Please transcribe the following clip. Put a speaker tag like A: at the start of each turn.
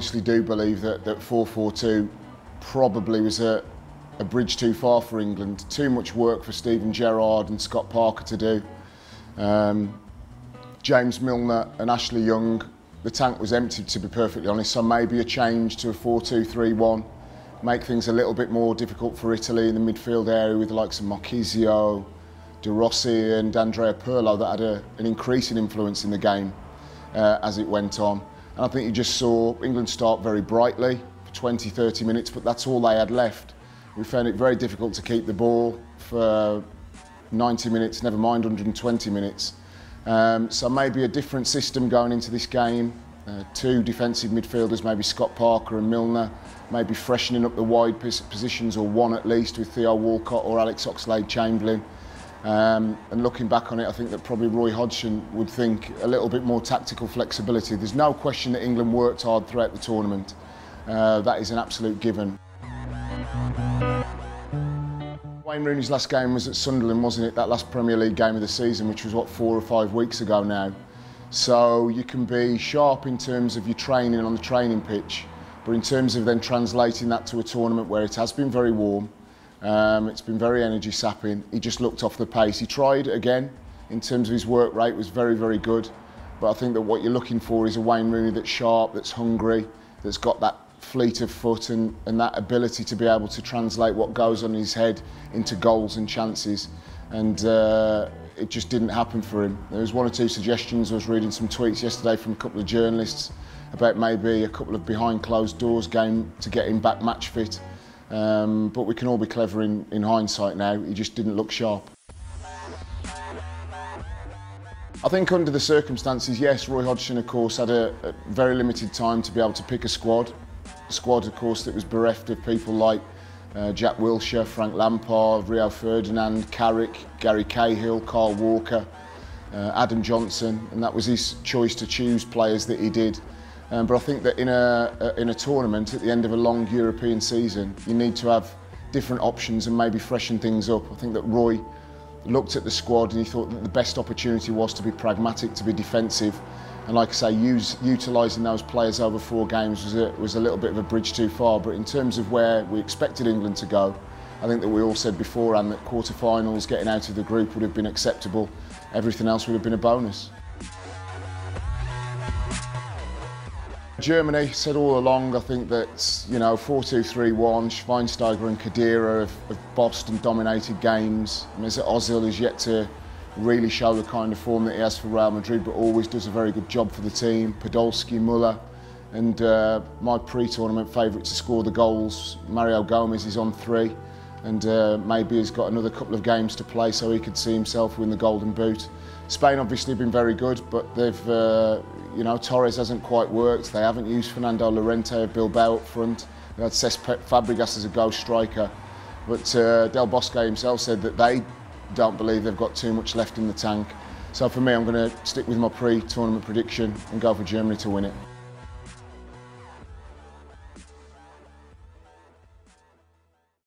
A: honestly do believe that 4-4-2 probably was a bridge too far for England. Too much work for Steven Gerrard and Scott Parker to do. James Milner and Ashley Young, the tank was empty, to be perfectly honest, so maybe a change to a 4-2-3-1, make things a little bit more difficult for Italy in the midfield area with the likes of Marchisio, De Rossi and Andrea Pirlo that had an increasing influence in the game as it went on. And I think you just saw England start very brightly for 20-30 minutes, but that's all they had left. We found it very difficult to keep the ball for 90 minutes, never mind 120 minutes. So maybe a different system going into this game. Two defensive midfielders, maybe Scott Parker and Milner, maybe freshening up the wide positions, or one at least with Theo Walcott or Alex Oxlade-Chamberlain. And looking back on it, I think that probably Roy Hodgson would think a little bit more tactical flexibility. There's no question that England worked hard throughout the tournament. That is an absolute given. Wayne Rooney's last game was at Sunderland, wasn't it? That last Premier League game of the season, which was, what, 4 or 5 weeks ago now. So you can be sharp in terms of your training on the training pitch, but in terms of then translating that to a tournament where it has been very warm, it's been very energy sapping, he just looked off the pace. He tried again in terms of his work rate, was very, very good. But I think that what you're looking for is a Wayne Rooney that's sharp, that's hungry, that's got that fleet of foot and that ability to be able to translate what goes on in his head into goals and chances. And it just didn't happen for him. There was 1 or 2 suggestions. I was reading some tweets yesterday from a couple of journalists about maybe a couple of behind closed doors game to get him back match fit. But we can all be clever in hindsight now. He just didn't look sharp. I think under the circumstances, yes, Roy Hodgson, of course, had a very limited time to be able to pick a squad. A squad, of course, that was bereft of people like Jack Wilshere, Frank Lampard, Rio Ferdinand, Carrick, Gary Cahill, Carl Walker, Adam Johnson, and that was his choice to choose players that he did. But I think that in a tournament, at the end of a long European season, you need to have different options and maybe freshen things up. I think that Roy looked at the squad and he thought that the best opportunity was to be pragmatic, to be defensive. And like I say, utilising those players over 4 games was a little bit of a bridge too far. But in terms of where we expected England to go, I think that we all said beforehand that quarter-finals, getting out of the group would have been acceptable. Everything else would have been a bonus. Germany said all along, I think that, you know, 4-2-3-1, Schweinsteiger and Khedira have bossed and dominated games. Mesut Ozil is yet to really show the kind of form that he has for Real Madrid, but always does a very good job for the team. Podolski, Muller, and my pre-tournament favourite to score the goals, Mario Gomez, is on 3, and maybe has got another couple of games to play so he could see himself win the Golden Boot. Spain obviously have been very good, but they've, you know, Torres hasn't quite worked. They haven't used Fernando Llorente of Bilbao up front. They had Cesc Fabregas as a ghost striker, but Del Bosque himself said that they don't believe they've got too much left in the tank. So for me, I'm going to stick with my pre-tournament prediction and go for Germany to win it.